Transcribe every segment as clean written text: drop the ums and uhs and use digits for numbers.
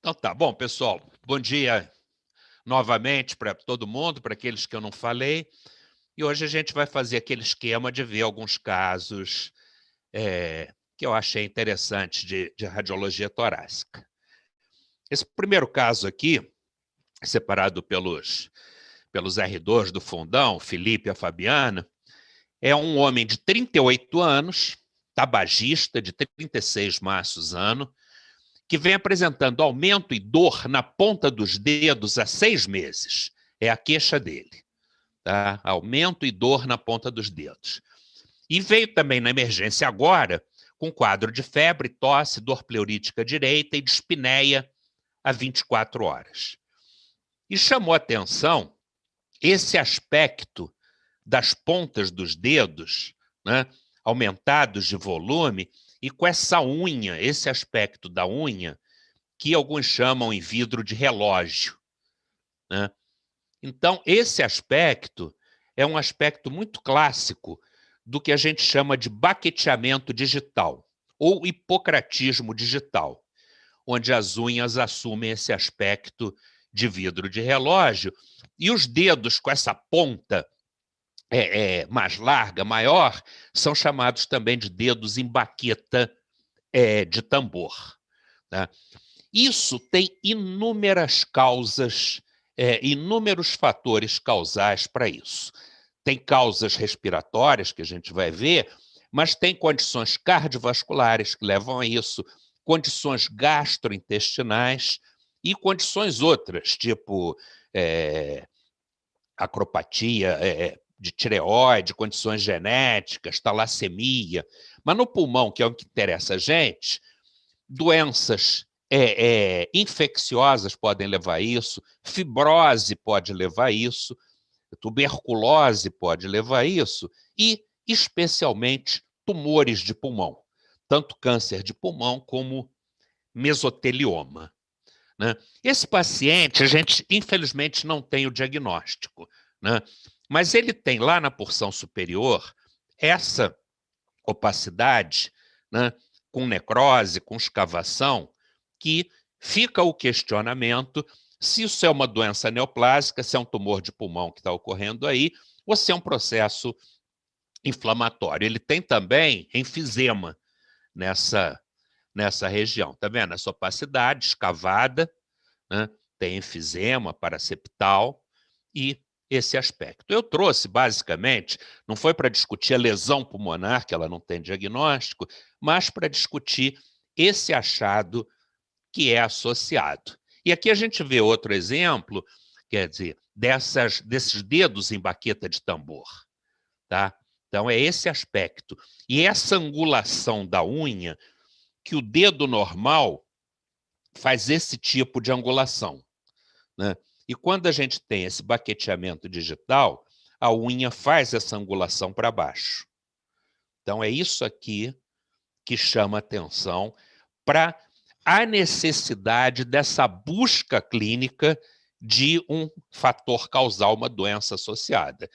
Então tá bom, pessoal. Bom dia novamente para todo mundo, para aqueles que eu não falei. E hoje a gente vai fazer aquele esquema de ver alguns casos que eu achei interessantes de radiologia torácica. Esse primeiro caso aqui, separado pelos R2 do fundão, Felipe e a Fabiana, é um homem de 38 anos, tabagista, de 36 maços ano, que vem apresentando aumento e dor na ponta dos dedos há 6 meses. É a queixa dele. Tá? Aumento e dor na ponta dos dedos. E veio também na emergência agora com quadro de febre, tosse, dor pleurítica direita e dispneia há 24 horas. E chamou atenção esse aspecto das pontas dos dedos, né, aumentados de volume, e com essa unha, esse aspecto da unha, que alguns chamam em vidro de relógio. Né? Então, esse aspecto é um aspecto muito clássico do que a gente chama de baqueteamento digital, ou hipocratismo digital, onde as unhas assumem esse aspecto de vidro de relógio, e os dedos com essa ponta mais larga, maior, são chamados também de dedos em baqueta de tambor. Né? Isso tem inúmeras causas, inúmeros fatores causais para isso. Tem causas respiratórias, que a gente vai ver, mas tem condições cardiovasculares que levam a isso, condições gastrointestinais e condições outras, tipo acropatia de tireoide, condições genéticas, talassemia. Mas no pulmão, que é o que interessa a gente, doenças infecciosas podem levar a isso, fibrose pode levar a isso, tuberculose pode levar a isso, e especialmente tumores de pulmão, tanto câncer de pulmão como mesotelioma. Né? Esse paciente, a gente infelizmente não tem o diagnóstico, né? Mas ele tem lá na porção superior essa opacidade, né, com necrose, com escavação, que fica o questionamento se isso é uma doença neoplásica, se é um tumor de pulmão que está ocorrendo aí, ou se é um processo inflamatório. Ele tem também enfisema nessa região. Está vendo? Essa opacidade escavada, né, tem enfisema paraseptal e esse aspecto. Eu trouxe, basicamente, não foi para discutir a lesão pulmonar, que ela não tem diagnóstico, mas para discutir esse achado que é associado. E aqui a gente vê outro exemplo, quer dizer, desses dedos em baqueta de tambor. Tá? Então, é esse aspecto. E essa angulação da unha, que o dedo normal faz esse tipo de angulação. Né? E quando a gente tem esse baqueteamento digital, a unha faz essa angulação para baixo. Então, é isso aqui que chama atenção para a necessidade dessa busca clínica de um fator causal, uma doença associada.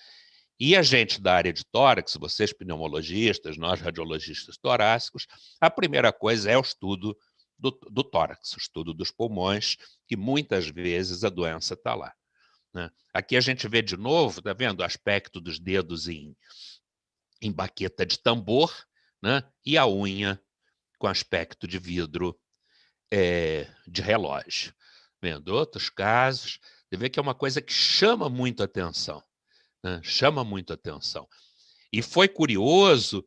E a gente da área de tórax, vocês pneumologistas, nós radiologistas torácicos, a primeira coisa é o estudo do tórax, o estudo dos pulmões, que muitas vezes a doença está lá. Né? Aqui a gente vê de novo, está vendo o aspecto dos dedos em baqueta de tambor, né? E a unha com aspecto de vidro de relógio. Vendo outros casos, você vê que é uma coisa que chama muito atenção. Né? Chama muito atenção. E foi curioso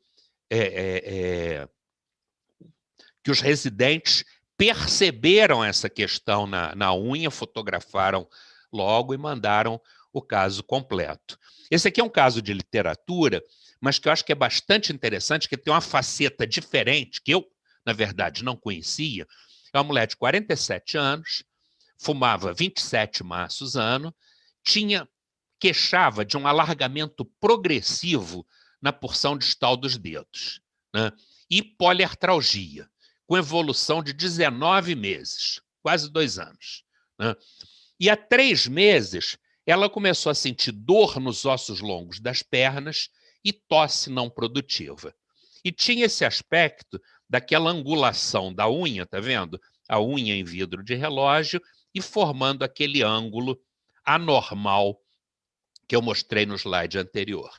que os residentes perceberam essa questão na unha, fotografaram logo e mandaram o caso completo. Esse aqui é um caso de literatura, mas que eu acho que é bastante interessante, que tem uma faceta diferente, que eu, na verdade, não conhecia. É uma mulher de 47 anos, fumava 27 maços ano, queixava de um alargamento progressivo na porção distal dos dedos, né? E poliartralgia, com evolução de 19 meses, quase 2 anos. Né? E há 3 meses, ela começou a sentir dor nos ossos longos das pernas e tosse não produtiva. E tinha esse aspecto daquela angulação da unha, tá vendo? a unha em vidro de relógio e formando aquele ângulo anormal que eu mostrei no slide anterior.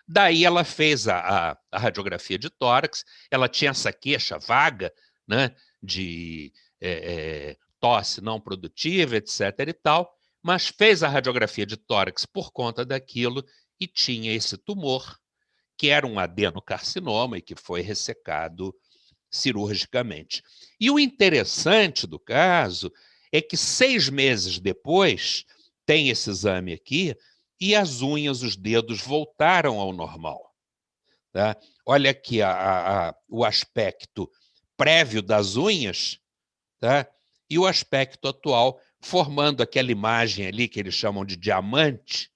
Daí ela fez a radiografia de tórax, ela tinha essa queixa vaga, né, de tosse não produtiva, etc. e tal, mas fez a radiografia de tórax por conta daquilo e tinha esse tumor, que era um adenocarcinoma e que foi ressecado cirurgicamente. E o interessante do caso é que 6 meses depois, tem esse exame aqui, e as unhas, os dedos voltaram ao normal. Tá? Olha aqui o aspecto prévio das unhas, tá? E o aspecto atual, formando aquela imagem ali que eles chamam de diamante,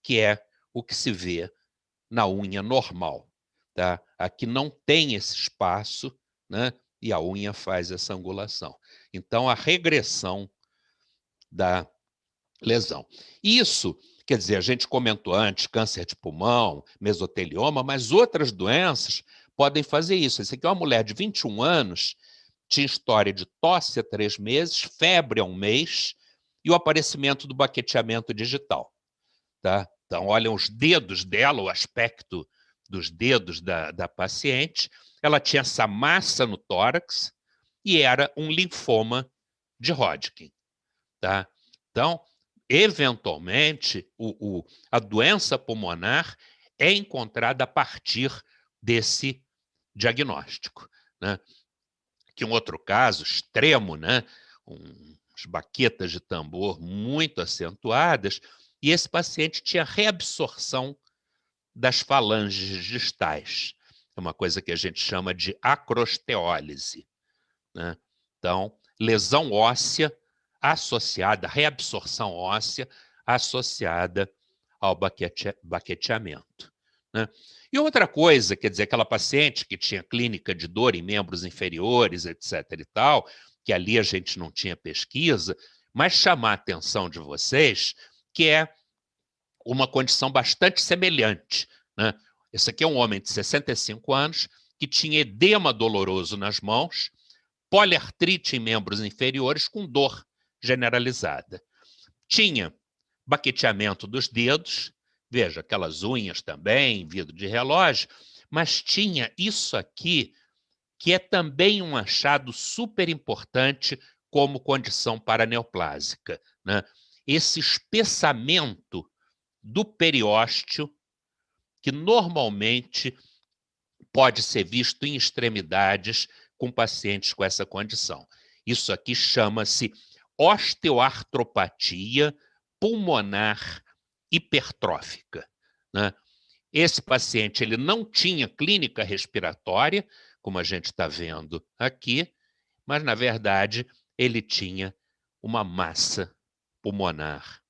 que é o que se vê na unha normal. Tá? Aqui não tem esse espaço, né? E a unha faz essa angulação. Então, a regressão da lesão. Isso, quer dizer, a gente comentou antes, câncer de pulmão, mesotelioma, mas outras doenças podem fazer isso. Esse aqui é uma mulher de 21 anos, tinha história de tosse há 3 meses, febre há 1 mês e o aparecimento do baqueteamento digital. Tá? Então, olham os dedos dela, o aspecto dos dedos da paciente. Ela tinha essa massa no tórax e era um linfoma de Hodgkin. Tá? Então, eventualmente, a doença pulmonar é encontrada a partir desse diagnóstico. Né? Que um outro caso extremo, né? Umas baquetas de tambor muito acentuadas, e esse paciente tinha reabsorção das falanges distais. É uma coisa que a gente chama de acrosteólise. Né? Então, lesão óssea associada, reabsorção óssea associada ao baqueteamento. Né? E outra coisa, quer dizer, aquela paciente que tinha clínica de dor em membros inferiores, etc. e tal, que ali a gente não tinha pesquisa, mas chamar a atenção de vocês que é uma condição bastante semelhante. Né? Esse aqui é um homem de 65 anos que tinha edema doloroso nas mãos, poliartrite em membros inferiores com dor generalizada. Tinha baqueteamento dos dedos, veja, aquelas unhas também, vidro de relógio, mas tinha isso aqui, que é também um achado super importante como condição paraneoplásica. Né? Esse espessamento do periósteo, que normalmente pode ser visto em extremidades com pacientes com essa condição. Isso aqui chama-se osteoartropatia pulmonar hipertrófica. Né? Esse paciente ele não tinha clínica respiratória, como a gente está vendo aqui, mas, na verdade, ele tinha uma massa pulmonar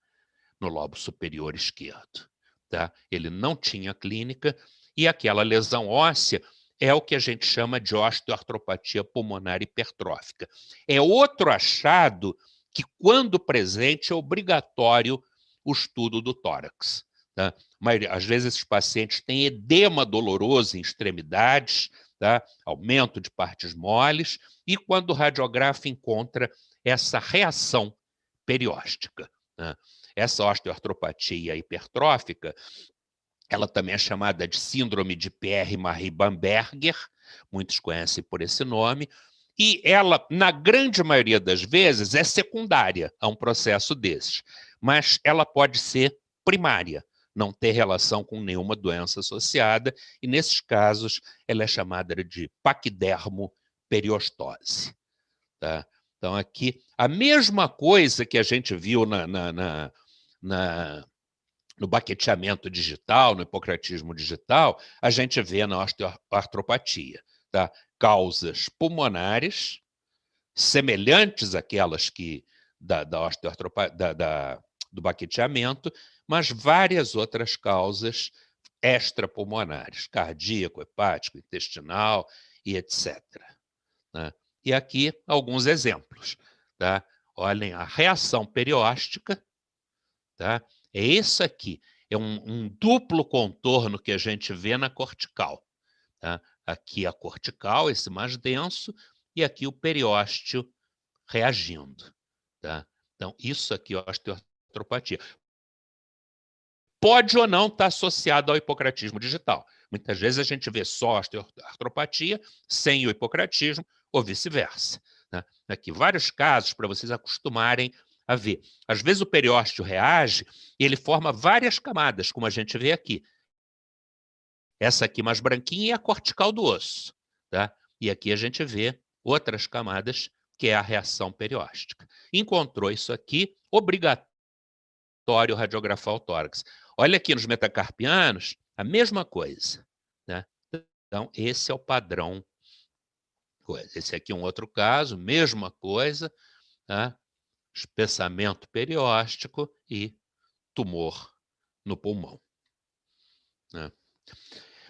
no lobo superior esquerdo. Tá? Ele não tinha clínica e aquela lesão óssea é o que a gente chama de osteoartropatia pulmonar hipertrófica. É outro achado que, quando presente, é obrigatório o estudo do tórax. Tá? Mas, às vezes, esses pacientes têm edema doloroso em extremidades, tá? Aumento de partes moles, e quando o radiografo encontra essa reação perióstica. Né? Essa osteoartropatia hipertrófica, ela também é chamada de síndrome de Pierre-Marie-Bamberger, muitos conhecem por esse nome, e ela, na grande maioria das vezes, é secundária a um processo desses, mas ela pode ser primária, não ter relação com nenhuma doença associada, e nesses casos ela é chamada de paquidermoperiostose. Tá? Então, aqui, a mesma coisa que a gente viu no baqueteamento digital, no hipocratismo digital, a gente vê na osteoartropatia. Tá? Causas pulmonares, semelhantes àquelas que do baqueteamento, mas várias outras causas extrapulmonares, cardíaco, hepático, intestinal e etc. Né? E aqui alguns exemplos. Tá? Olhem a reação perióstica. Tá? É isso aqui. É um duplo contorno que a gente vê na cortical. Tá? Aqui a cortical, esse mais denso, e aqui o periósteo reagindo. Tá? Então, isso aqui é osteoartropatia. Pode ou não estar associado ao hipocratismo digital. Muitas vezes a gente vê só osteoartropatia sem o hipocratismo ou vice-versa. Né? Aqui, vários casos para vocês acostumarem a ver. Às vezes o periósteo reage e ele forma várias camadas, como a gente vê aqui. Essa aqui mais branquinha é a cortical do osso. Tá? E aqui a gente vê outras camadas, que é a reação perióstica. Encontrou isso aqui, obrigatório radiografar o tórax. Olha aqui nos metacarpianos, a mesma coisa. Né? Então, esse é o padrão. Esse aqui é um outro caso, mesma coisa, tá? Espessamento perióstico e tumor no pulmão. Né?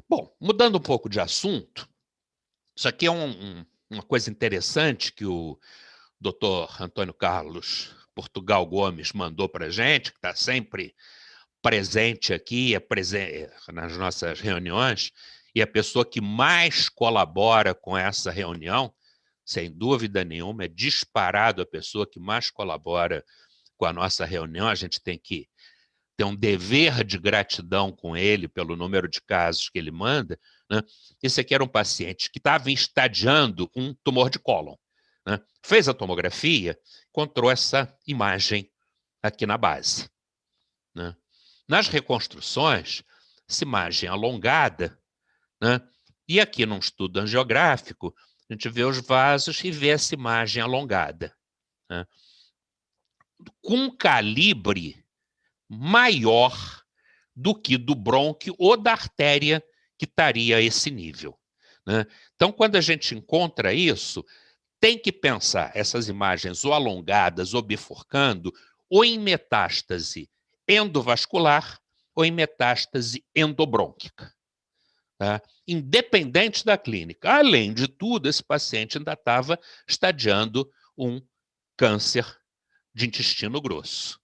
Bom, mudando um pouco de assunto, isso aqui é uma coisa interessante que o Dr. Antônio Carlos Portugal Gomes mandou para a gente, que está sempre presente aqui, nas nossas reuniões, e a pessoa que mais colabora com essa reunião, sem dúvida nenhuma, é disparado a pessoa que mais colabora com a nossa reunião. A gente tem que ter um dever de gratidão com ele pelo número de casos que ele manda. Né? Esse aqui era um paciente que estava estadiando um tumor de cólon. Né? Fez a tomografia, encontrou essa imagem aqui na base. Né? Nas reconstruções, essa imagem alongada, né? E aqui num estudo angiográfico, a gente vê os vasos e vê essa imagem alongada. Né? Com um calibre maior do que do brônquio ou da artéria que estaria a esse nível. Né? Então, quando a gente encontra isso, tem que pensar essas imagens ou alongadas ou bifurcando, ou em metástase endovascular ou em metástase endobrônquica. Tá? Independente da clínica. Além de tudo, esse paciente ainda estava estadiando um câncer de intestino grosso.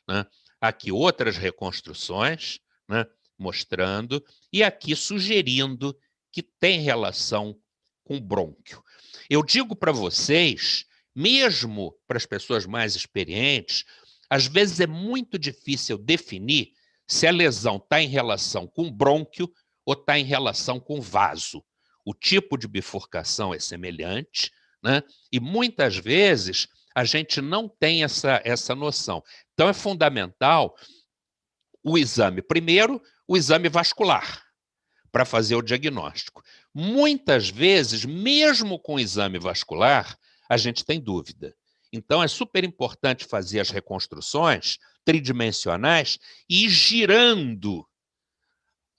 Né? Aqui outras reconstruções, né, mostrando, e aqui sugerindo que tem relação com brônquio. Eu digo para vocês, mesmo para as pessoas mais experientes, às vezes é muito difícil definir se a lesão está em relação com brônquio ou está em relação com vaso. O tipo de bifurcação é semelhante, né? E muitas vezes a gente não tem essa noção. Então é fundamental o exame. Primeiro, o exame vascular, para fazer o diagnóstico. Muitas vezes, mesmo com o exame vascular, a gente tem dúvida. Então, é super importante fazer as reconstruções tridimensionais e ir girando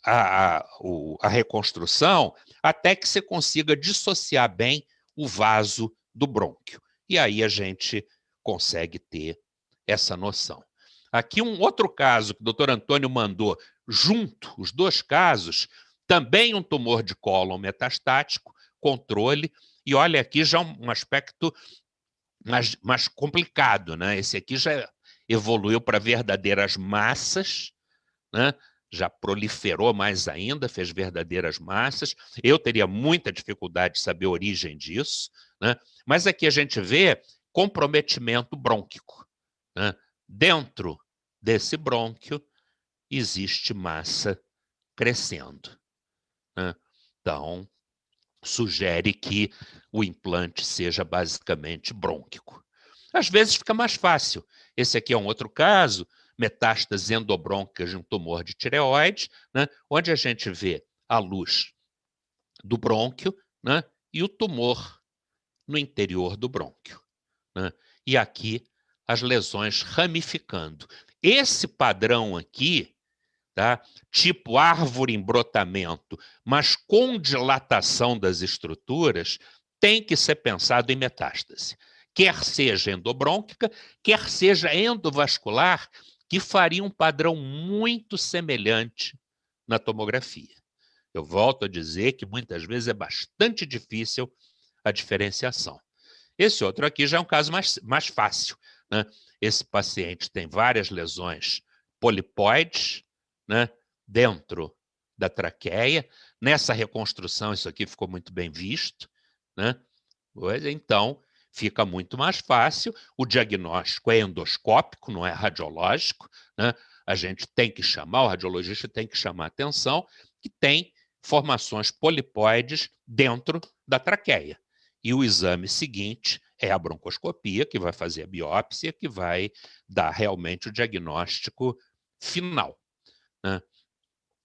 a reconstrução até que você consiga dissociar bem o vaso do brônquio. E aí a gente consegue ter essa noção. Aqui um outro caso que o doutor Antônio mandou junto, os dois casos, também um tumor de cólon metastático, controle, e olha aqui já um aspecto mais complicado, né? Esse aqui já evoluiu para verdadeiras massas, né? Já proliferou mais ainda, fez verdadeiras massas. Eu teria muita dificuldade de saber a origem disso, né? Mas aqui a gente vê comprometimento brônquico. Né? Dentro desse brônquio existe massa crescendo. Né? Então, sugere que o implante seja basicamente brônquico. Às vezes fica mais fácil. Esse aqui é um outro caso, metástases endobrônquicas de um tumor de tireoide, né, onde a gente vê a luz do brônquio, né, e o tumor no interior do brônquio. Né, e aqui as lesões ramificando. Esse padrão aqui, tá, tipo árvore em brotamento, mas com dilatação das estruturas, tem que ser pensado em metástase. Quer seja endobrônquica, quer seja endovascular, que faria um padrão muito semelhante na tomografia. Eu volto a dizer que muitas vezes é bastante difícil a diferenciação. Esse outro aqui já é um caso mais fácil. Né? Esse paciente tem várias lesões polipoides, né, dentro da traqueia. Nessa reconstrução, isso aqui ficou muito bem visto. Né? Então, fica muito mais fácil, o diagnóstico é endoscópico, não é radiológico, né? A gente tem que chamar, o radiologista tem que chamar a atenção que tem formações polipóides dentro da traqueia. E o exame seguinte é a broncoscopia, que vai fazer a biópsia, que vai dar realmente o diagnóstico final, né?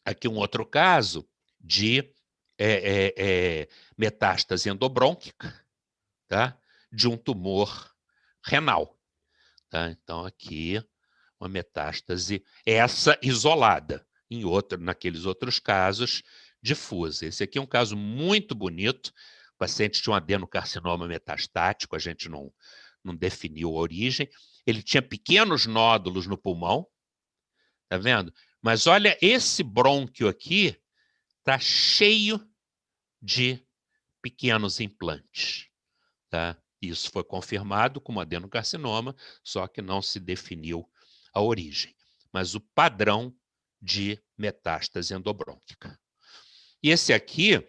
Aqui um outro caso de metástase endobrônquica, tá? De um tumor renal. Tá? Então, aqui, uma metástase, essa isolada, naqueles outros casos, difusa. Esse aqui é um caso muito bonito, o paciente tinha um adenocarcinoma metastático, a gente não definiu a origem, ele tinha pequenos nódulos no pulmão, tá vendo? Mas olha, esse brônquio aqui está cheio de pequenos implantes, tá? Isso foi confirmado como adenocarcinoma, só que não se definiu a origem. Mas o padrão de metástase endobrônquica. E esse aqui,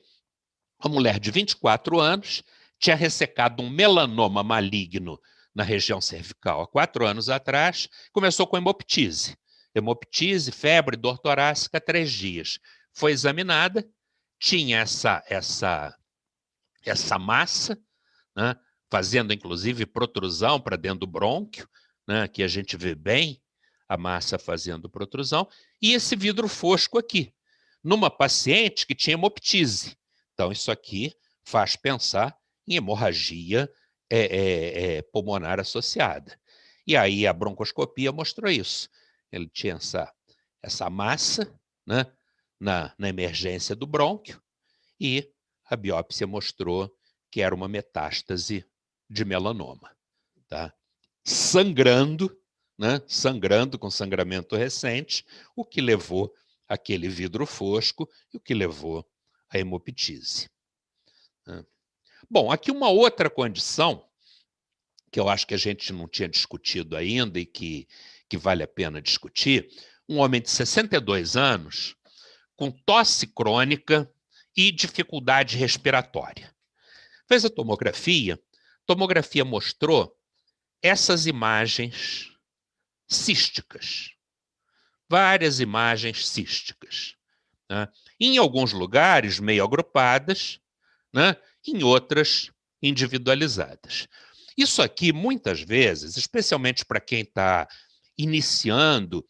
uma mulher de 24 anos, tinha ressecado um melanoma maligno na região cervical há 4 anos atrás, começou com hemoptise. Hemoptise, febre, dor torácica, 3 dias. Foi examinada, tinha essa massa, né, fazendo inclusive protrusão para dentro do brônquio, né, que a gente vê bem a massa fazendo protrusão, e esse vidro fosco aqui, numa paciente que tinha hemoptise. Então, isso aqui faz pensar em hemorragia pulmonar associada. E aí a broncoscopia mostrou isso. Ele tinha essa massa, né, na emergência do brônquio, e a biópsia mostrou que era uma metástase de melanoma, tá? Sangrando, né? Sangrando com sangramento recente, o que levou aquele vidro fosco e o que levou à hemoptise, né? Bom, aqui uma outra condição que eu acho que a gente não tinha discutido ainda e que vale a pena discutir, um homem de 62 anos com tosse crônica e dificuldade respiratória. Fez a tomografia mostrou essas imagens císticas, várias imagens císticas, né? Em alguns lugares meio agrupadas, né? Em outras individualizadas. Isso aqui, muitas vezes, especialmente para quem está iniciando,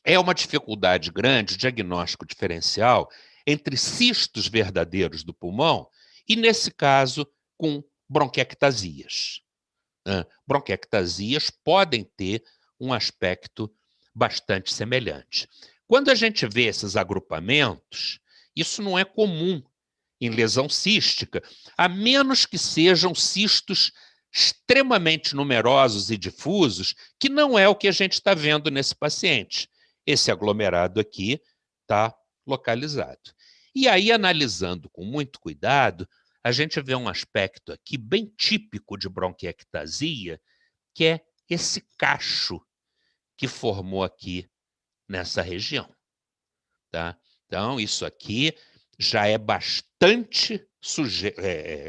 é uma dificuldade grande, diagnóstico diferencial, entre cistos verdadeiros do pulmão e, nesse caso, com bronquiectasias. Bronquiectasias podem ter um aspecto bastante semelhante. Quando a gente vê esses agrupamentos, isso não é comum em lesão cística, a menos que sejam cistos extremamente numerosos e difusos, que não é o que a gente está vendo nesse paciente. Esse aglomerado aqui está localizado. E aí, analisando com muito cuidado, a gente vê um aspecto aqui bem típico de bronquiectasia, que é esse cacho que formou aqui nessa região, tá? Então, isso aqui já é bastante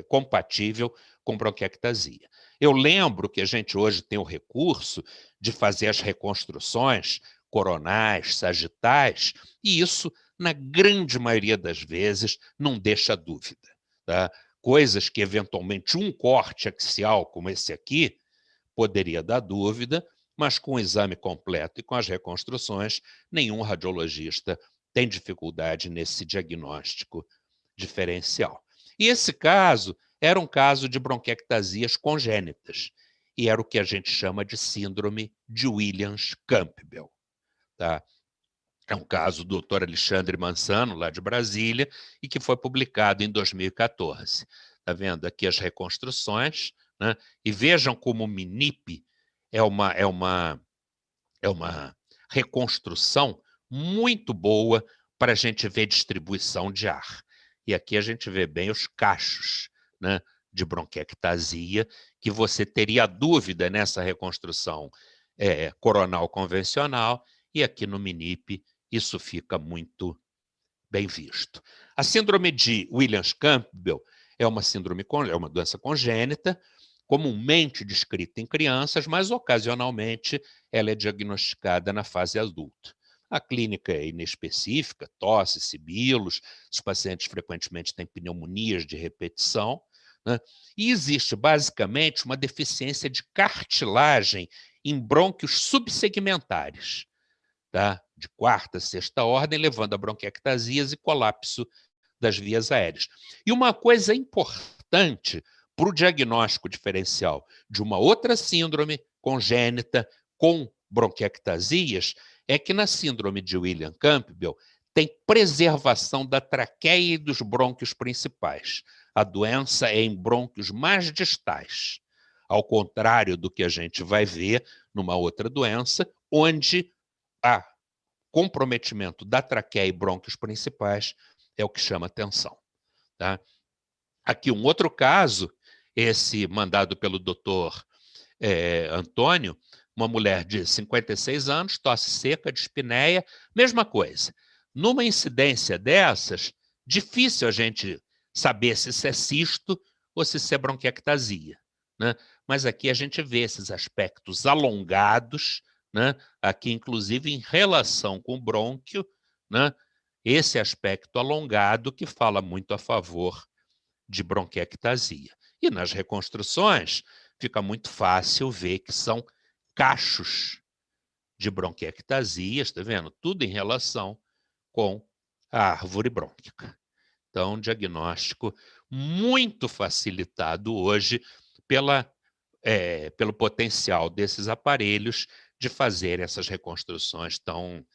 compatível com bronquiectasia. Eu lembro que a gente hoje tem o recurso de fazer as reconstruções coronais, sagitais, e isso, na grande maioria das vezes, não deixa dúvida, tá? Coisas que, eventualmente, um corte axial como esse aqui poderia dar dúvida, mas com o exame completo e com as reconstruções, nenhum radiologista tem dificuldade nesse diagnóstico diferencial. E esse caso era um caso de bronquiectasias congênitas, e era o que a gente chama de síndrome de Williams-Campbell, tá? É um caso do Dr. Alexandre Mansano, lá de Brasília, e que foi publicado em 2014. Está vendo aqui as reconstruções, né? E vejam como o MINIP é uma reconstrução muito boa para a gente ver distribuição de ar. E aqui a gente vê bem os cachos, né, de bronquiectasia, que você teria dúvida nessa reconstrução coronal convencional, e aqui no MINIP isso fica muito bem visto. A síndrome de Williams-Campbell é uma doença congênita, comumente descrita em crianças, mas ocasionalmente ela é diagnosticada na fase adulta. A clínica é inespecífica, tosse, sibilos, os pacientes frequentemente têm pneumonias de repetição, né? E existe basicamente uma deficiência de cartilagem em brônquios subsegmentares, tá? De quarta, sexta ordem, levando a bronquiectasias e colapso das vias aéreas. E uma coisa importante para o diagnóstico diferencial de uma outra síndrome congênita com bronquiectasias é que na síndrome de William-Campbell tem preservação da traqueia e dos brônquios principais. A doença é em brônquios mais distais, ao contrário do que a gente vai ver numa outra doença, onde há comprometimento da traqueia e brônquios principais é o que chama atenção. Tá? Aqui um outro caso, esse mandado pelo doutor Antônio, uma mulher de 56 anos, tosse seca, dispneia, mesma coisa. Numa incidência dessas, difícil a gente saber se isso é cisto ou se isso é bronquiectasia, né? Mas aqui a gente vê esses aspectos alongados, né? Aqui inclusive em relação com o brônquio, né? Esse aspecto alongado que fala muito a favor de bronquiectasia. E nas reconstruções fica muito fácil ver que são cachos de bronquiectasia, está vendo? Tudo em relação com a árvore brônquica. Então, um diagnóstico muito facilitado hoje pelo potencial desses aparelhos de fazer essas reconstruções tão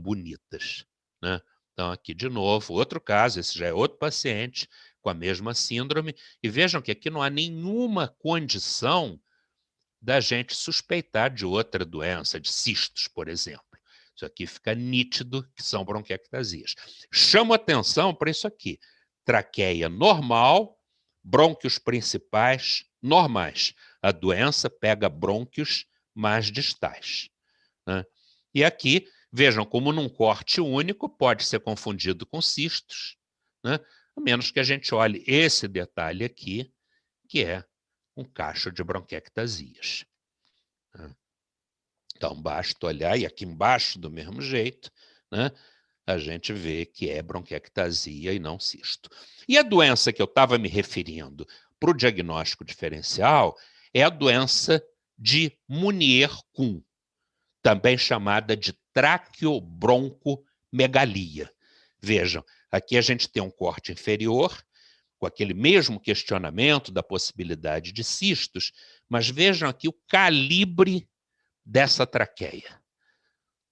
bonitas, né? Então, aqui de novo, outro caso, esse já é outro paciente com a mesma síndrome, e vejam que aqui não há nenhuma condição da gente suspeitar de outra doença, de cistos, por exemplo. Isso aqui fica nítido que são bronquiectasias. Chamo atenção para isso aqui. Traqueia normal, brônquios principais normais. A doença pega brônquios mais distais, né? E aqui, vejam como num corte único pode ser confundido com cistos, né? A menos que a gente olhe esse detalhe aqui, que é um cacho de bronquiectasias. Então, basta olhar, e aqui embaixo, do mesmo jeito, né, a gente vê que é bronquiectasia e não cisto. E a doença que eu estava me referindo para o diagnóstico diferencial é a doença de Meunier-Kuhn, também chamada de traqueobroncomegalia. Vejam, aqui a gente tem um corte inferior, com aquele mesmo questionamento da possibilidade de cistos, mas vejam aqui o calibre dessa traqueia.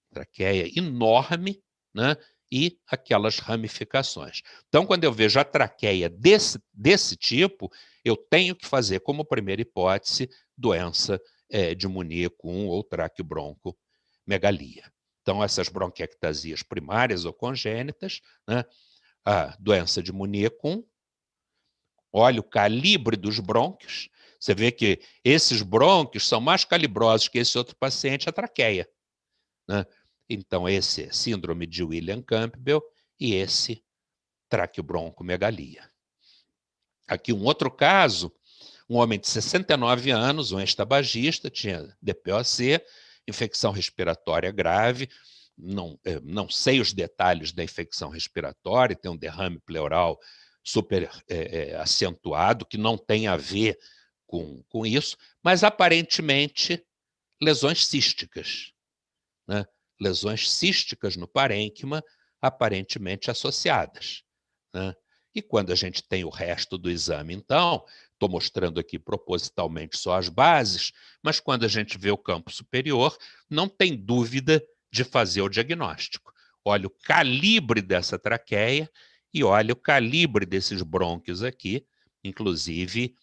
Traqueia enorme, né? E aquelas ramificações. Então, quando eu vejo a traqueia desse tipo, eu tenho que fazer como primeira hipótese doença de Meunier-Kuhn ou traqueobroncomegalia. Então, essas bronquiectasias primárias ou congênitas, né? A doença de Meunier-Kuhn, olha o calibre dos brônquios, você vê que esses brônquios são mais calibrosos que esse outro paciente, a traqueia, né? Então, esse é síndrome de William-Campbell e esse traqueobroncomegalia. Aqui um outro caso, um homem de 69 anos, um ex-tabagista, tinha DPOC, infecção respiratória grave, não sei os detalhes da infecção respiratória, tem um derrame pleural super acentuado, que não tem a ver com isso, mas aparentemente lesões císticas, né? Lesões císticas no parênquima, aparentemente associadas, né? E quando a gente tem o resto do exame, então, estou mostrando aqui propositalmente só as bases, mas quando a gente vê o campo superior, não tem dúvida de fazer o diagnóstico. Olha o calibre dessa traqueia e olha o calibre desses brônquios aqui, inclusive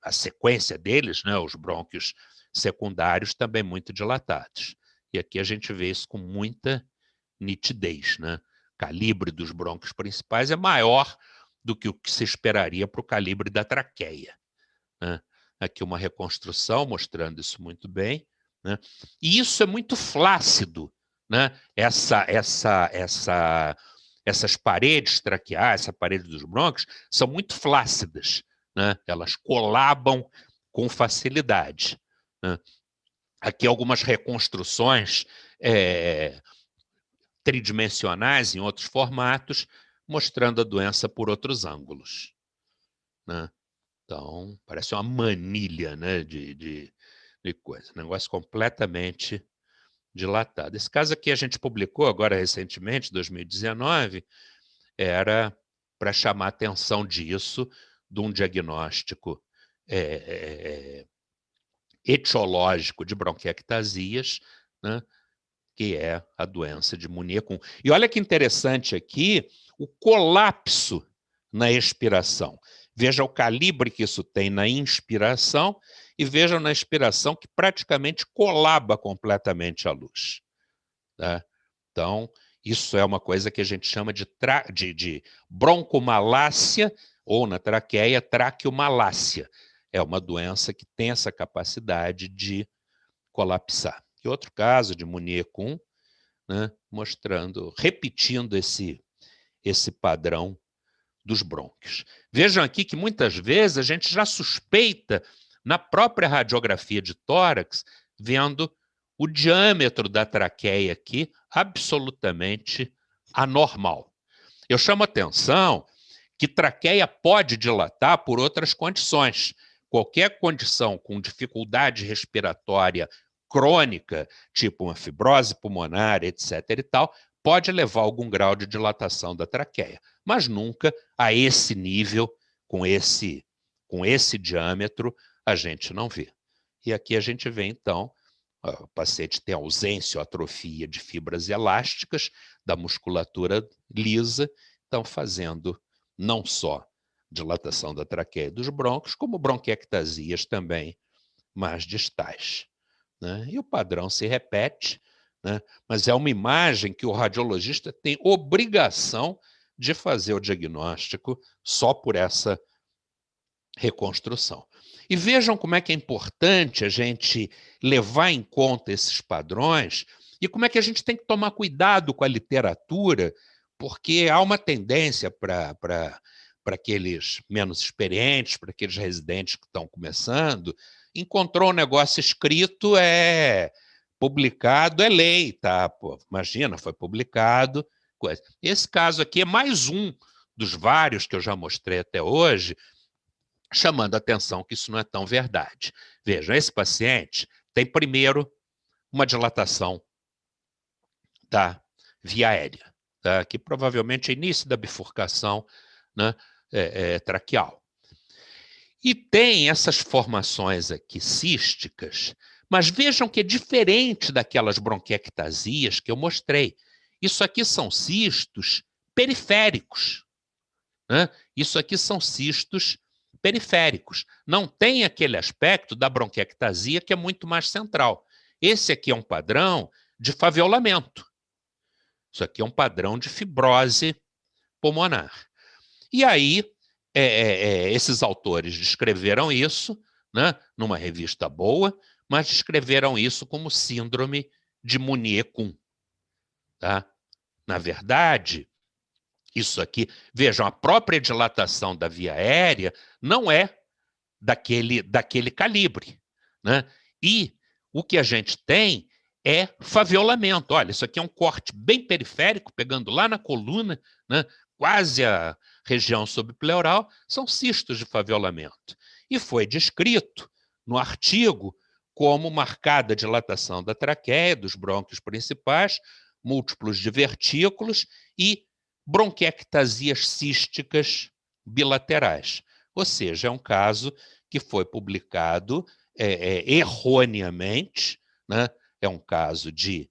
a sequência deles, né, os brônquios secundários também muito dilatados. E aqui a gente vê isso com muita nitidez, né? O calibre dos brônquios principais é maior do que o que se esperaria para o calibre da traqueia, né? Aqui uma reconstrução mostrando isso muito bem, né? E isso é muito flácido, né? Essas paredes traqueais, essa parede dos brônquios, são muito flácidas, né? Elas colabam com facilidade, né? Aqui algumas reconstruções tridimensionais em outros formatos, mostrando a doença por outros ângulos, né? Então, parece uma manilha, né, de coisa. Negócio completamente dilatado. Esse caso aqui a gente publicou agora recentemente, 2019, era para chamar a atenção disso, de um diagnóstico etiológico de bronquiectasias, né, que é a doença de Mounier-Kuhn. E olha que interessante aqui, o colapso na expiração. Veja o calibre que isso tem na inspiração e veja na expiração que praticamente colaba completamente a luz, tá? Então, isso é uma coisa que a gente chama de broncomalácia, ou na traqueia, traqueomalácia. É uma doença que tem essa capacidade de colapsar. E outro caso de Mounier-Kuhn, né, mostrando, repetindo esse padrão dos brônquios. Vejam aqui que muitas vezes a gente já suspeita na própria radiografia de tórax, vendo o diâmetro da traqueia aqui absolutamente anormal. Eu chamo a atenção que traqueia pode dilatar por outras condições. Qualquer condição com dificuldade respiratória crônica, tipo uma fibrose pulmonar, etc. e tal, pode levar a algum grau de dilatação da traqueia, mas nunca a esse nível, com esse diâmetro, a gente não vê. E aqui a gente vê, então, o paciente tem ausência ou atrofia de fibras elásticas da musculatura lisa, então fazendo não só dilatação da traqueia e dos brônquios, como bronquiectasias também mais distais, né? E o padrão se repete, né? Mas é uma imagem que o radiologista tem obrigação de fazer o diagnóstico só por essa reconstrução. E vejam como é que é importante a gente levar em conta esses padrões e como é que a gente tem que tomar cuidado com a literatura, porque há uma tendência para aqueles menos experientes, para aqueles residentes que estão começando, encontrou um negócio escrito, publicado, é lei, tá? Pô, imagina, foi publicado. Coisa. Esse caso aqui é mais um dos vários que eu já mostrei até hoje, chamando a atenção que isso não é tão verdade. Vejam, esse paciente tem primeiro uma dilatação da via aérea, tá? Que provavelmente é início da bifurcação, né, traqueal. E tem essas formações aqui císticas, mas vejam que é diferente daquelas bronquiectasias que eu mostrei. Isso aqui são cistos periféricos, né? Isso aqui são cistos periféricos. Não tem aquele aspecto da bronquiectasia que é muito mais central. Esse aqui é um padrão de faviolamento. Isso aqui é um padrão de fibrose pulmonar. E aí, esses autores descreveram isso, né, numa revista boa, mas descreveram isso como síndrome de Mounier-Kuhn. Tá? Na verdade, isso aqui, vejam, a própria dilatação da via aérea não é daquele calibre, né? E o que a gente tem é faviolamento. Olha, isso aqui é um corte bem periférico, pegando lá na coluna, né? Quase a região subpleural, são cistos de faviolamento. E foi descrito no artigo como marcada dilatação da traqueia, dos brônquios principais, múltiplos divertículos e bronquiectasias císticas bilaterais. Ou seja, é um caso que foi publicado erroneamente, né? É um caso de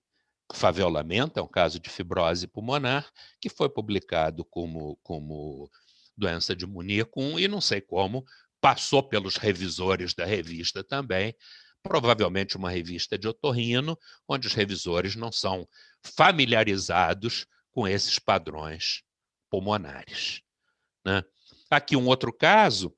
faviolamento, é um caso de fibrose pulmonar, que foi publicado como doença de Mounier-Kuhn e não sei como passou pelos revisores da revista também, provavelmente uma revista de otorrino, onde os revisores não são familiarizados com esses padrões pulmonares, né? Aqui um outro caso,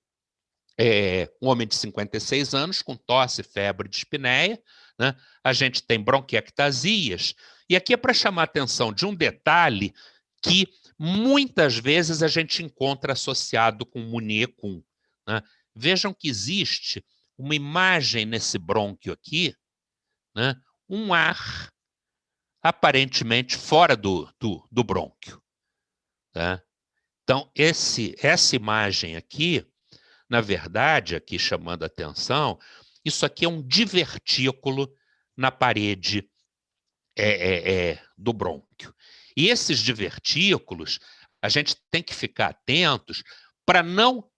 um homem de 56 anos com tosse, febre, dispneia, né? A gente tem bronquiectasias, e aqui é para chamar a atenção de um detalhe que muitas vezes a gente encontra associado com Mounier-Kuhn, né? vejam que existe uma imagem nesse brônquio aqui, né? Um ar aparentemente fora do brônquio. Tá? Então, essa imagem aqui, na verdade, aqui chamando a atenção, isso aqui é um divertículo na parede do brônquio. E esses divertículos, a gente tem que ficar atentos para não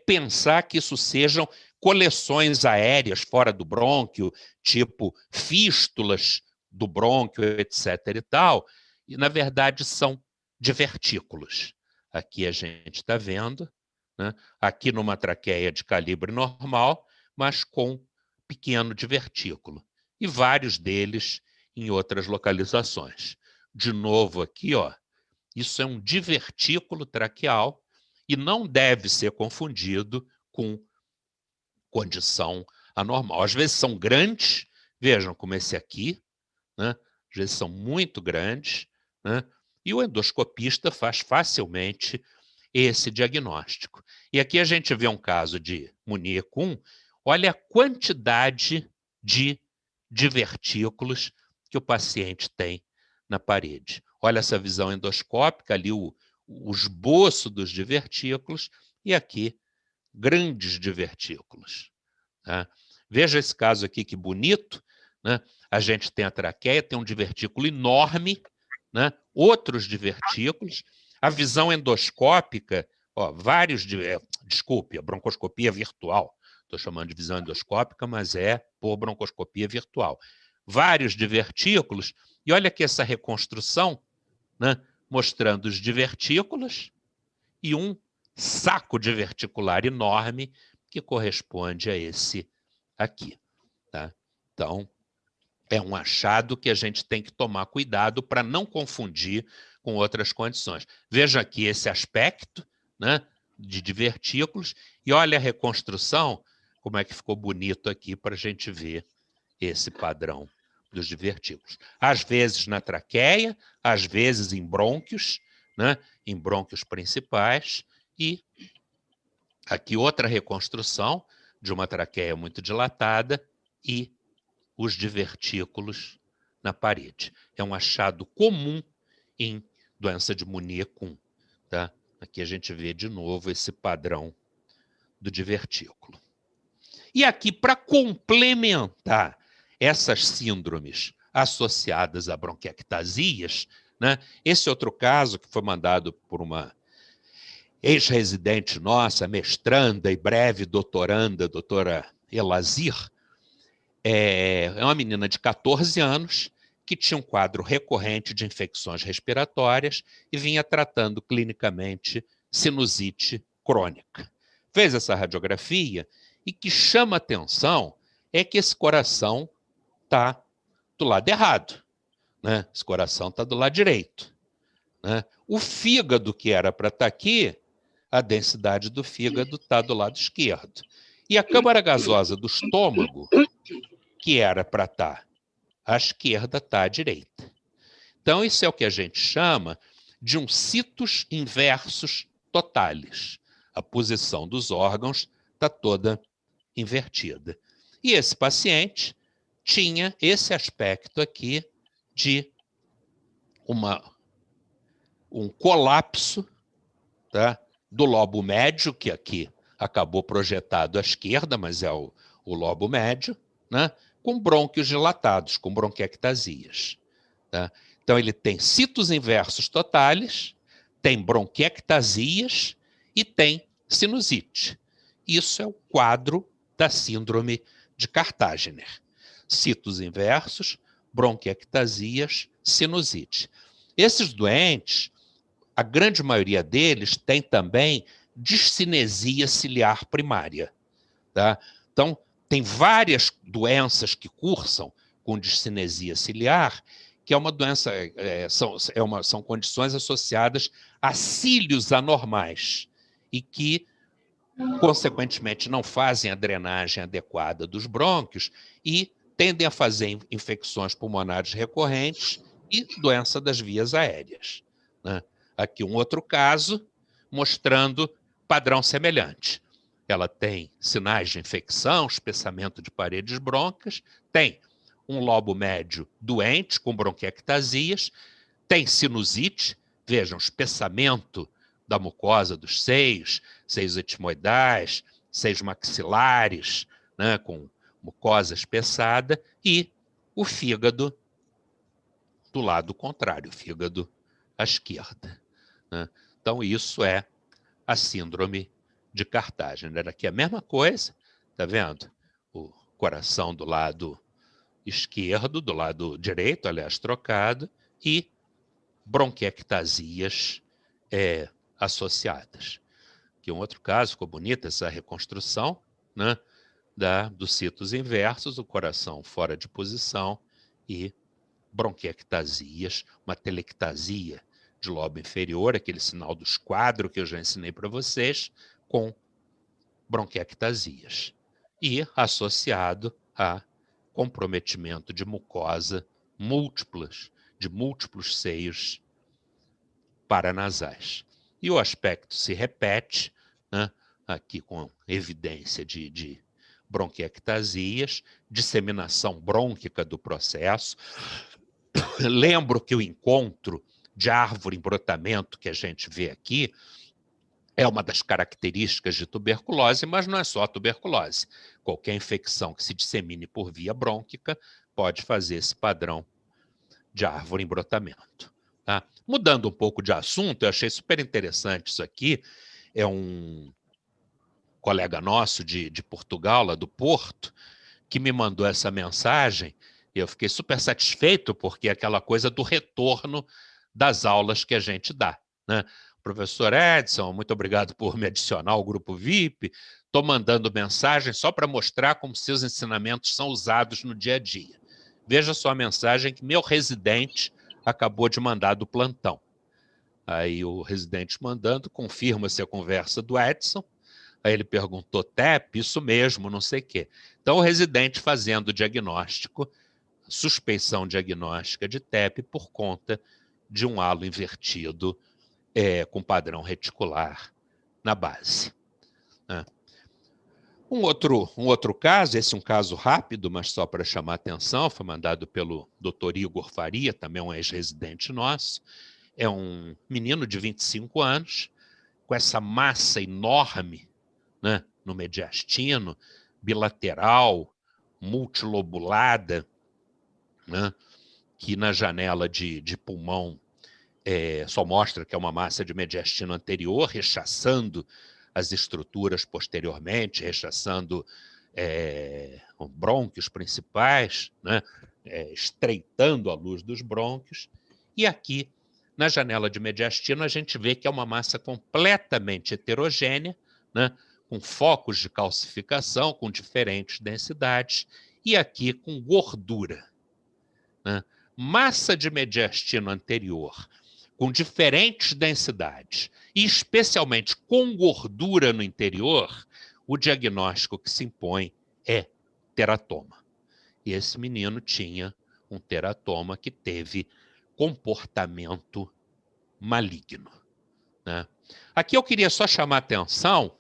pensar que isso sejam coleções aéreas fora do brônquio, tipo fístulas do brônquio, etc. e tal. E, na verdade, são divertículos. Aqui a gente está vendo, né? Aqui numa traqueia de calibre normal, mas com pequeno divertículo. E vários deles em outras localizações. De novo aqui, ó, isso é um divertículo traqueal e não deve ser confundido com condição anormal. Às vezes são grandes, vejam como esse aqui, né? Às vezes são muito grandes, né? E o endoscopista faz facilmente esse diagnóstico. E aqui a gente vê um caso de Munier 1, olha a quantidade de divertículos que o paciente tem na parede. Olha essa visão endoscópica, ali o esboço dos divertículos, e aqui grandes divertículos. Tá? Veja esse caso aqui, que bonito, né? A gente tem a traqueia, tem um divertículo enorme, né? Outros divertículos, a visão endoscópica, ó, desculpe, a broncoscopia virtual, estou chamando de visão endoscópica, mas é por broncoscopia virtual. Vários divertículos, e olha aqui essa reconstrução, né? Mostrando os divertículos e um saco diverticular enorme que corresponde a esse aqui. Tá? Então, é um achado que a gente tem que tomar cuidado para não confundir com outras condições. Veja aqui esse aspecto, né, de divertículos, e olha a reconstrução, como é que ficou bonito aqui para a gente ver esse padrão dos divertículos. Às vezes na traqueia, às vezes em brônquios, né, em brônquios principais, e aqui outra reconstrução de uma traqueia muito dilatada e os divertículos na parede. É um achado comum em doença de Munier 1. Tá? Aqui a gente vê de novo esse padrão do divertículo. E aqui, para complementar essas síndromes associadas a bronquiectasias, né, esse outro caso que foi mandado por uma ex-residente nossa, mestranda e breve doutoranda, doutora Elazir, é uma menina de 14 anos que tinha um quadro recorrente de infecções respiratórias e vinha tratando clinicamente sinusite crônica. Fez essa radiografia e que chama atenção é que esse coração está do lado errado, né? Esse coração está do lado direito, né? O fígado que era para estar aqui, a densidade do fígado está do lado esquerdo. E a câmara gasosa do estômago, que era para estar à esquerda, está à direita. Então, isso é o que a gente chama de um situs inversus totalis. A posição dos órgãos está toda invertida. E esse paciente tinha esse aspecto aqui de um colapso, tá, do lobo médio, que aqui acabou projetado à esquerda, mas é o lobo médio, né, com brônquios dilatados, com bronquiectasias. Tá? Então, ele tem situs inversus totalis, tem bronquiectasias e tem sinusite. Isso é o quadro da síndrome de Cartaginer. Situs inversos, bronquiectasias, sinusite. Esses doentes, a grande maioria deles tem também discinesia ciliar primária. Tá? Então, tem várias doenças que cursam com discinesia ciliar, que é uma doença, são condições associadas a cílios anormais e que, consequentemente, não fazem a drenagem adequada dos brônquios e tendem a fazer infecções pulmonares recorrentes e doença das vias aéreas. Né? Aqui um outro caso mostrando padrão semelhante. ela tem sinais de infecção, espessamento de paredes brônquicas, tem um lobo médio doente, com bronquiectasias, tem sinusite, vejam, espessamento da mucosa dos seios etimoidais, seios maxilares, né, com mucosa espessada, e o fígado do lado contrário, o fígado à esquerda, né? Então, isso é a síndrome de Cartagena. Era aqui a mesma coisa, tá vendo? O coração do lado esquerdo, do lado direito, aliás, trocado, e bronquiectasias associadas. Aqui um outro caso, ficou bonita essa reconstrução, né, dos citos inversos, o coração fora de posição e bronquiectasias, uma telectasia de lobo inferior, aquele sinal do esquadro que eu já ensinei para vocês, com bronquiectasias. E associado a comprometimento de mucosa múltiplas, de múltiplos seios paranasais. E o aspecto se repete, né, aqui com evidência de bronquiectasias, disseminação brônquica do processo. Lembro que o encontro de árvore em brotamento que a gente vê aqui é uma das características de tuberculose, mas não é só a tuberculose. Qualquer infecção que se dissemine por via brônquica pode fazer esse padrão de árvore em brotamento. Tá? Mudando um pouco de assunto, eu achei super interessante isso aqui. É um colega nosso de Portugal, lá do Porto, que me mandou essa mensagem, e eu fiquei super satisfeito, porque é aquela coisa do retorno das aulas que a gente dá, né? Professor Edson, muito obrigado por me adicionar ao grupo VIP. Estou mandando mensagem só para mostrar como seus ensinamentos são usados no dia a dia. Veja só a mensagem que meu residente acabou de mandar do plantão. Aí o residente mandando, confirma-se a conversa do Edson. Aí ele perguntou, TEP, isso mesmo, não sei o quê. Então o residente fazendo o diagnóstico, suspeição diagnóstica de TEP por conta de um halo invertido com padrão reticular na base, né? Um outro caso, esse é um caso rápido, mas só para chamar a atenção, foi mandado pelo Dr. Igor Faria, também um ex-residente nosso. É um menino de 25 anos, com essa massa enorme, né, no mediastino, bilateral, multilobulada, né, que na janela de pulmão só mostra que é uma massa de mediastino anterior, rechaçando as estruturas posteriormente, rechaçando brônquios principais, né, estreitando a luz dos brônquios. E aqui, na janela de mediastino, a gente vê que é uma massa completamente heterogênea, né, com focos de calcificação, com diferentes densidades, e aqui com gordura, né? Massa de mediastino anterior, com diferentes densidades, e especialmente com gordura no interior, o diagnóstico que se impõe é teratoma. E esse menino tinha um teratoma que teve comportamento maligno, né? Aqui eu queria só chamar a atenção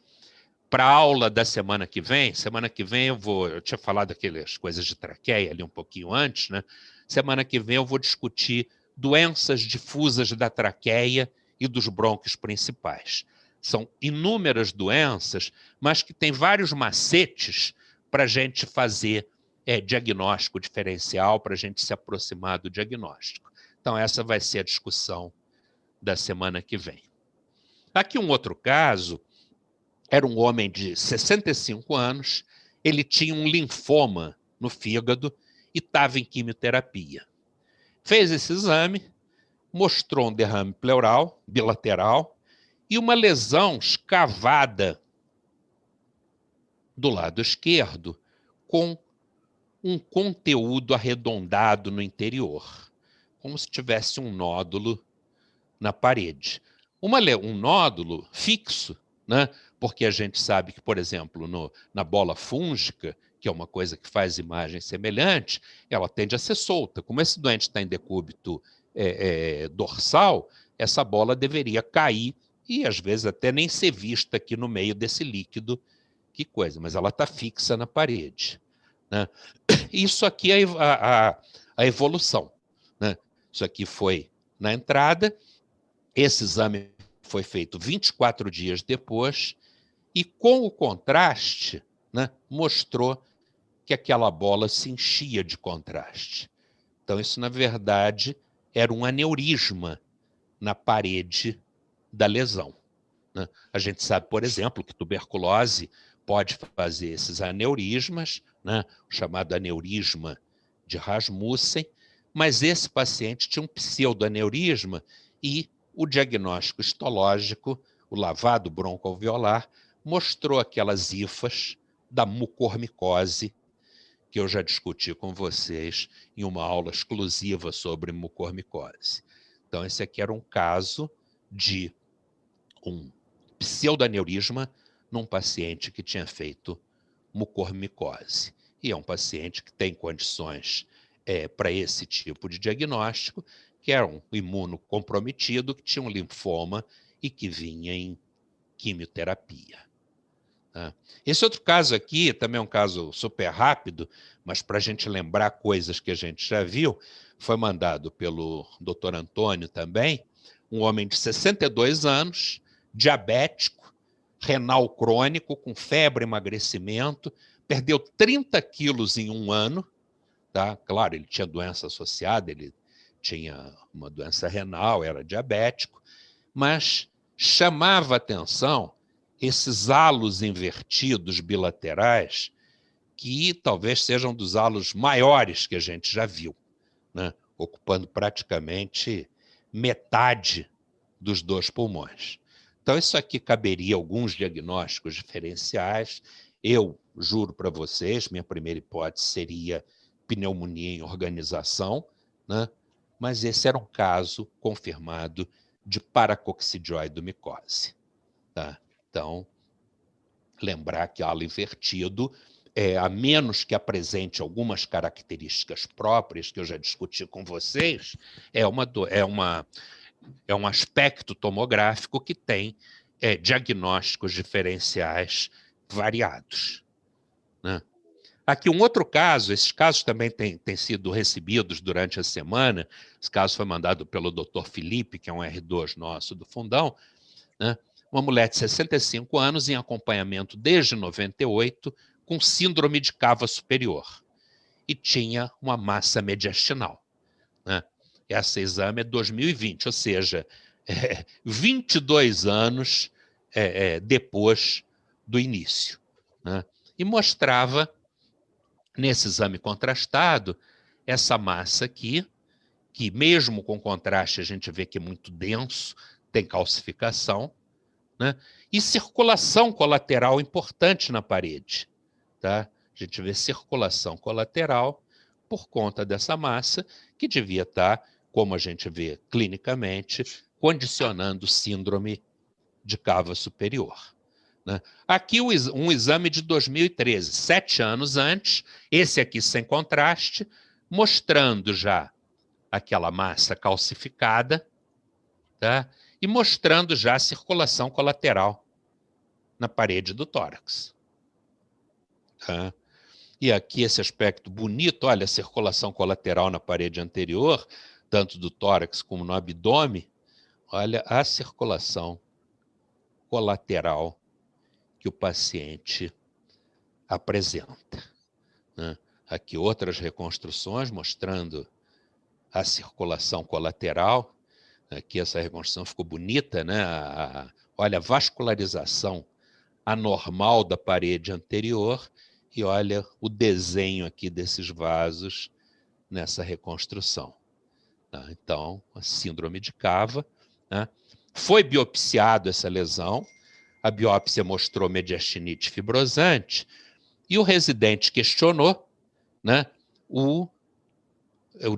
para a aula da semana que vem. Semana que vem eu tinha falado aquelas coisas de traqueia ali um pouquinho antes, né? Semana que vem eu vou discutir doenças difusas da traqueia e dos brônquios principais. São inúmeras doenças, mas que tem vários macetes para a gente fazer diagnóstico diferencial, para a gente se aproximar do diagnóstico. Então essa vai ser a discussão da semana que vem. Aqui um outro caso. Era um homem de 65 anos, ele tinha um linfoma no fígado e estava em quimioterapia. Fez esse exame, mostrou um derrame pleural, bilateral, e uma lesão escavada do lado esquerdo, com um conteúdo arredondado no interior, como se tivesse um nódulo na parede. Um nódulo fixo, né? Porque a gente sabe que, por exemplo, na bola fúngica, que é uma coisa que faz imagem semelhante, ela tende a ser solta. Como esse doente está em decúbito dorsal, essa bola deveria cair e, às vezes, até nem ser vista aqui no meio desse líquido que coisa, mas ela está fixa na parede, né? Isso aqui é a evolução, né? Isso aqui foi na entrada, esse exame foi feito 24 dias depois, e com o contraste, né, mostrou que aquela bola se enchia de contraste. Então, isso, na verdade, era um aneurisma na parede da lesão, né? A gente sabe, por exemplo, que tuberculose pode fazer esses aneurismas, né, o chamado aneurisma de Rasmussen, mas esse paciente tinha um pseudoaneurisma e o diagnóstico histológico, o lavado broncoalveolar, mostrou aquelas hifas da mucormicose que eu já discuti com vocês em uma aula exclusiva sobre mucormicose. Então, esse aqui era um caso de um pseudoaneurisma num paciente que tinha feito mucormicose. E é um paciente que tem condições para esse tipo de diagnóstico, que era um imunocomprometido, que tinha um linfoma e que vinha em quimioterapia. Esse outro caso aqui, também é um caso super rápido, mas para a gente lembrar coisas que a gente já viu, foi mandado pelo Dr. Antônio também, um homem de 62 anos, diabético, renal crônico, com febre, emagrecimento, perdeu 30 quilos em um ano, tá? Claro, ele tinha doença associada, ele tinha uma doença renal, era diabético, mas chamava atenção esses halos invertidos bilaterais, que talvez sejam dos halos maiores que a gente já viu, né? Ocupando praticamente metade dos 2 pulmões. Então, isso aqui caberia alguns diagnósticos diferenciais. Eu juro para vocês, minha primeira hipótese seria pneumonia em organização, né? Mas esse era um caso confirmado de paracoccidioidomicose, tá? Então, lembrar que halo invertido, a menos que apresente algumas características próprias, que eu já discuti com vocês, é um aspecto tomográfico que tem diagnósticos diferenciais variados, né? Aqui um outro caso, esses casos também têm sido recebidos durante a semana, esse caso foi mandado pelo Dr. Felipe, que é um R2 nosso do Fundão, né? Uma mulher de 65 anos em acompanhamento desde 98, com síndrome de cava superior, e tinha uma massa mediastinal, né? Esse exame é 2020, ou seja, 22 anos depois do início, né? E mostrava, nesse exame contrastado, essa massa aqui, que mesmo com contraste a gente vê que é muito denso, tem calcificação, né? E circulação colateral importante na parede, tá? A gente vê circulação colateral por conta dessa massa, que devia estar, como a gente vê clinicamente, condicionando síndrome de cava superior, né? Aqui um exame de 2013, 7 anos antes, esse aqui sem contraste, mostrando já aquela massa calcificada, tá? E mostrando já a circulação colateral na parede do tórax, tá? E aqui esse aspecto bonito, olha, a circulação colateral na parede anterior, tanto do tórax como no abdômen, olha a circulação colateral que o paciente apresenta, né? Aqui outras reconstruções mostrando a circulação colateral. Aqui essa reconstrução ficou bonita, né? Olha a vascularização anormal da parede anterior e olha o desenho aqui desses vasos nessa reconstrução, tá? Então, a síndrome de cava, né? Foi biopsiado essa lesão, a biópsia mostrou mediastinite fibrosante e o residente questionou, né, o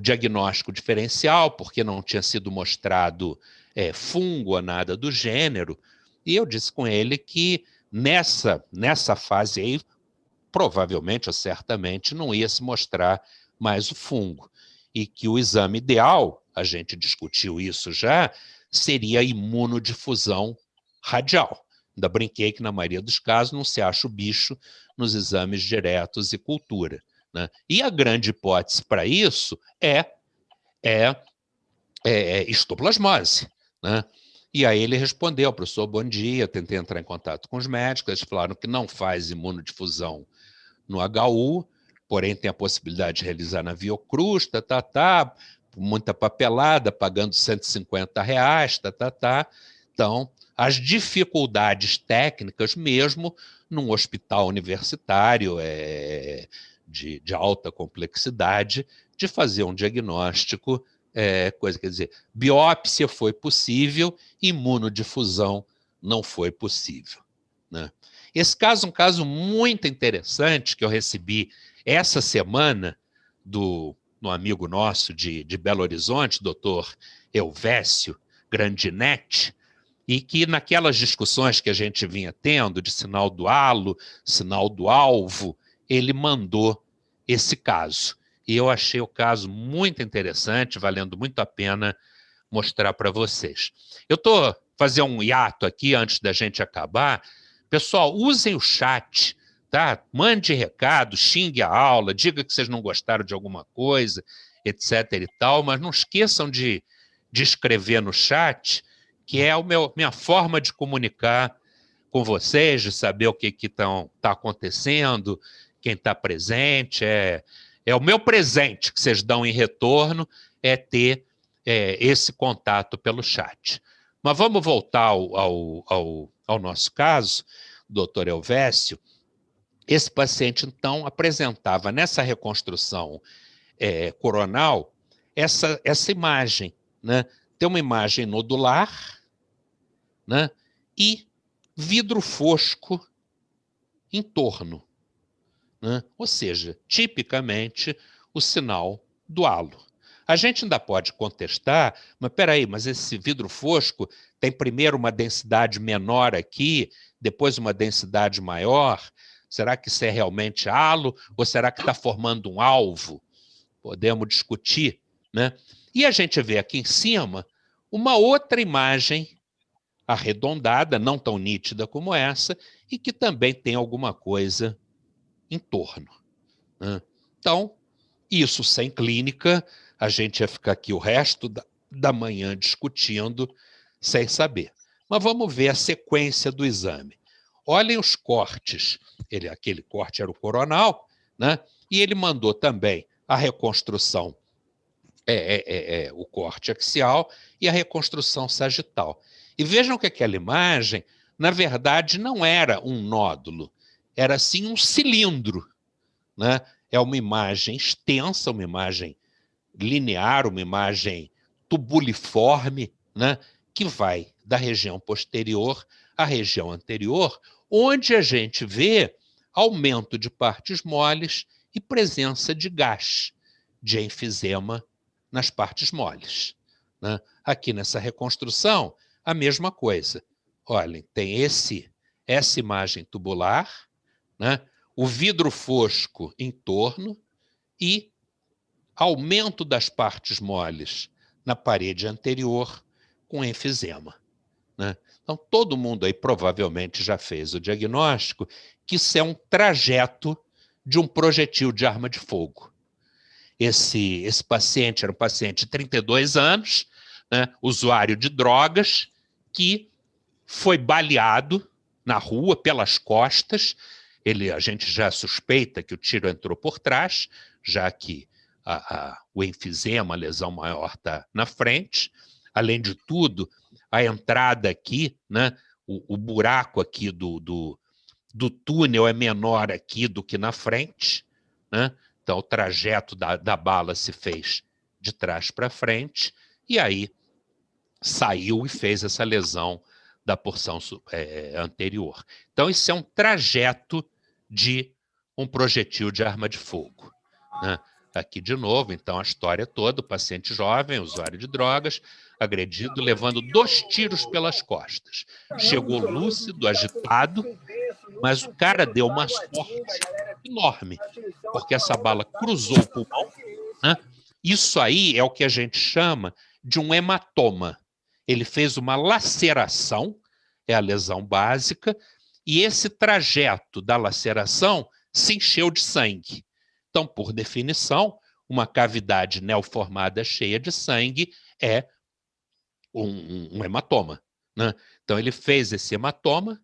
diagnóstico diferencial, porque não tinha sido mostrado fungo ou nada do gênero, e eu disse com ele que nessa fase aí, provavelmente ou certamente não ia se mostrar mais o fungo, e que o exame ideal, a gente discutiu isso já, seria a imunodifusão radial, Ainda brinquei que, na maioria dos casos, não se acha o bicho nos exames diretos e cultura, né? E a grande hipótese para isso é histoplasmose, né? E aí ele respondeu, professor, bom dia, tentei entrar em contato com os médicos, eles falaram que não faz imunodifusão no HU, porém tem a possibilidade de realizar na Fiocruz, muita papelada, pagando R$ 150, Então, as dificuldades técnicas, mesmo num hospital universitário de alta complexidade, de fazer um diagnóstico, quer dizer, biópsia foi possível, imunodifusão não foi possível, né? Esse caso é um caso muito interessante que eu recebi essa semana do um amigo nosso de Belo Horizonte, doutor Elvésio Grandinetti, e que naquelas discussões que a gente vinha tendo de sinal do halo, sinal do alvo, ele mandou esse caso. E eu achei o caso muito interessante, valendo muito a pena mostrar para vocês. Eu estou fazendo um hiato aqui antes da gente acabar. Pessoal, usem o chat, tá? Mande recado, xingue a aula, diga que vocês não gostaram de alguma coisa, etc. e tal, mas não esqueçam de escrever no chat, que é minha forma de comunicar com vocês, de saber o que está acontecendo, quem está presente. É o meu presente que vocês dão em retorno, é ter esse contato pelo chat. Mas vamos voltar ao nosso caso, doutor Elvésio. Esse paciente, então, apresentava nessa reconstrução coronal essa imagem, né? Tem uma imagem nodular, né? E vidro fosco em torno, né? Ou seja, tipicamente o sinal do halo. A gente ainda pode contestar, mas peraí, mas esse vidro fosco tem primeiro uma densidade menor aqui, depois uma densidade maior. Será que isso é realmente halo ou será que está formando um alvo? Podemos discutir, né? E a gente vê aqui em cima uma outra imagem arredondada, não tão nítida como essa, e que também tem alguma coisa em torno, né? Então, isso sem clínica, a gente ia ficar aqui o resto da manhã discutindo sem saber. Mas vamos ver a sequência do exame. Olhem os cortes. Aquele corte era o coronal, né? E ele mandou também a reconstrução, o corte axial e a reconstrução sagital. E vejam que aquela imagem, na verdade, não era um nódulo, era sim um cilindro, né? É uma imagem extensa, uma imagem linear, uma imagem tubuliforme, né? Que vai da região posterior à região anterior, onde a gente vê aumento de partes moles e presença de gás, de enfisema nas partes moles, né? Aqui nessa reconstrução, a mesma coisa. Olhem, tem essa imagem tubular, né? O vidro fosco em torno e aumento das partes moles na parede anterior com enfisema, né? Então, todo mundo aí provavelmente já fez o diagnóstico que isso é um trajeto de um projetil de arma de fogo. Esse paciente era um paciente de 32 anos, né, usuário de drogas, que foi baleado na rua pelas costas. A gente já suspeita que o tiro entrou por trás, já que o enfisema, a lesão maior, está na frente. Além de tudo, a entrada aqui, né, o buraco aqui do túnel é menor aqui do que na frente, né? Então, o trajeto da bala se fez de trás para frente, e aí saiu e fez essa lesão da porção anterior. Então, isso é um trajeto de um projetil de arma de fogo, né? Aqui de novo, então, a história toda, o paciente jovem, usuário de drogas, agredido, levando 2 tiros pelas costas. Chegou lúcido, agitado, mas o cara deu uma sorte enorme, porque essa bala cruzou o pulmão, né? Isso aí é o que a gente chama de um hematoma. Ele fez uma laceração, é a lesão básica, e esse trajeto da laceração se encheu de sangue. Então, por definição, uma cavidade neoformada cheia de sangue é um hematoma, né? Então, ele fez esse hematoma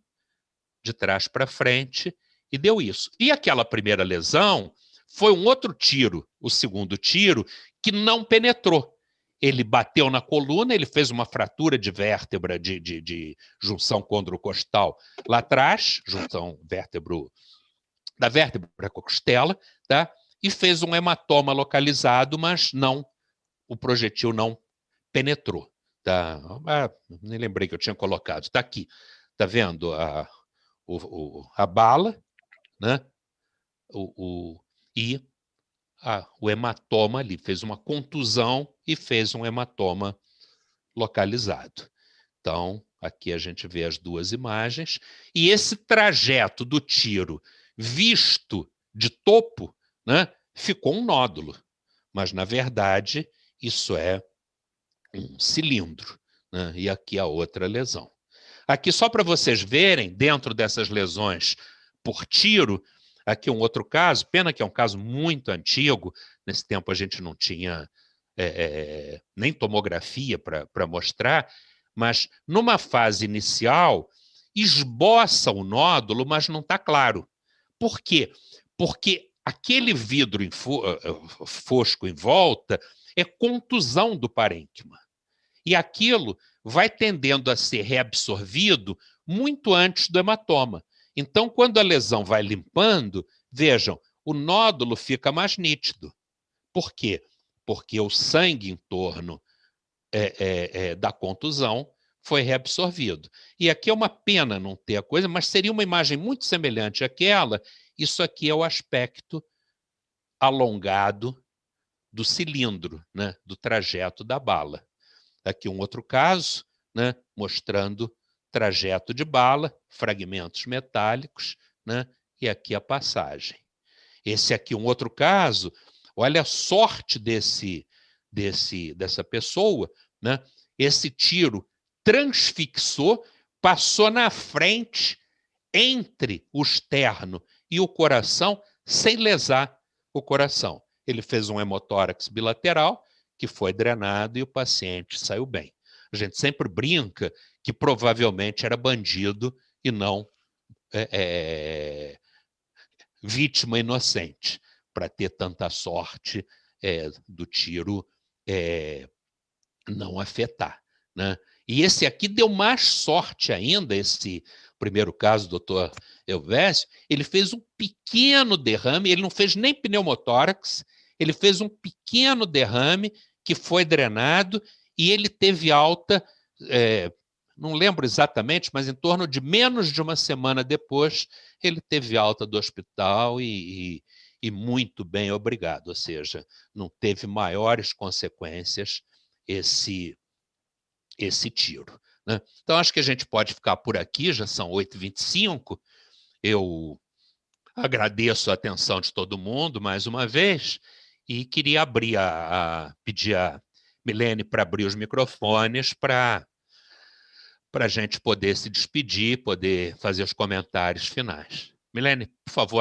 de trás para frente e deu isso. E aquela primeira lesão foi um outro tiro, o segundo tiro, que não penetrou. Ele bateu na coluna, ele fez uma fratura de vértebra de junção condrocostal lá atrás, junção da vértebra com a costela, tá? E fez um hematoma localizado, mas não, o projetil não penetrou. Tá? Nem lembrei que eu tinha colocado. Está aqui. Está vendo a bala, né? E o hematoma ali. Fez uma contusão e fez um hematoma localizado. Então, aqui a gente vê as duas imagens. E esse trajeto do tiro visto de topo, né, ficou um nódulo. Mas, na verdade, isso é um cilindro, né? E aqui a outra lesão. Aqui, só para vocês verem, dentro dessas lesões por tiro, aqui um outro caso, pena que é um caso muito antigo, nesse tempo a gente não tinha nem tomografia para mostrar, mas numa fase inicial esboça o nódulo, mas não está claro. Por quê? Porque aquele vidro fosco em volta é contusão do parênquima. E aquilo vai tendendo a ser reabsorvido muito antes do hematoma. Então, quando a lesão vai limpando, vejam, o nódulo fica mais nítido. Por quê? Porque o sangue em torno da contusão foi reabsorvido. E aqui é uma pena não ter a coisa, mas seria uma imagem muito semelhante àquela. Isso aqui é o aspecto alongado do cilindro, né, do trajeto da bala. Aqui um outro caso, né, mostrando trajeto de bala, fragmentos metálicos, né, e aqui a passagem. Esse aqui um outro caso, olha a sorte dessa pessoa, né? Esse tiro transfixou, passou na frente, entre o externo e o coração, sem lesar o coração. Ele fez um hemotórax bilateral, que foi drenado e o paciente saiu bem. A gente sempre brinca que provavelmente era bandido e não vítima inocente, para ter tanta sorte do tiro não afetar, né? E esse aqui deu mais sorte ainda, esse primeiro caso, doutor Elvésio, ele fez um pequeno derrame, ele não fez nem pneumotórax, ele fez um pequeno derrame que foi drenado e ele teve alta, não lembro exatamente, mas em torno de menos de uma semana depois, ele teve alta do hospital e muito bem, obrigado. Ou seja, não teve maiores consequências esse tiro, né? Então, acho que a gente pode ficar por aqui, já são 8h25. Eu agradeço a atenção de todo mundo mais uma vez e queria pedir a Milene para abrir os microfones para a gente poder se despedir, poder fazer os comentários finais. Milene, por favor.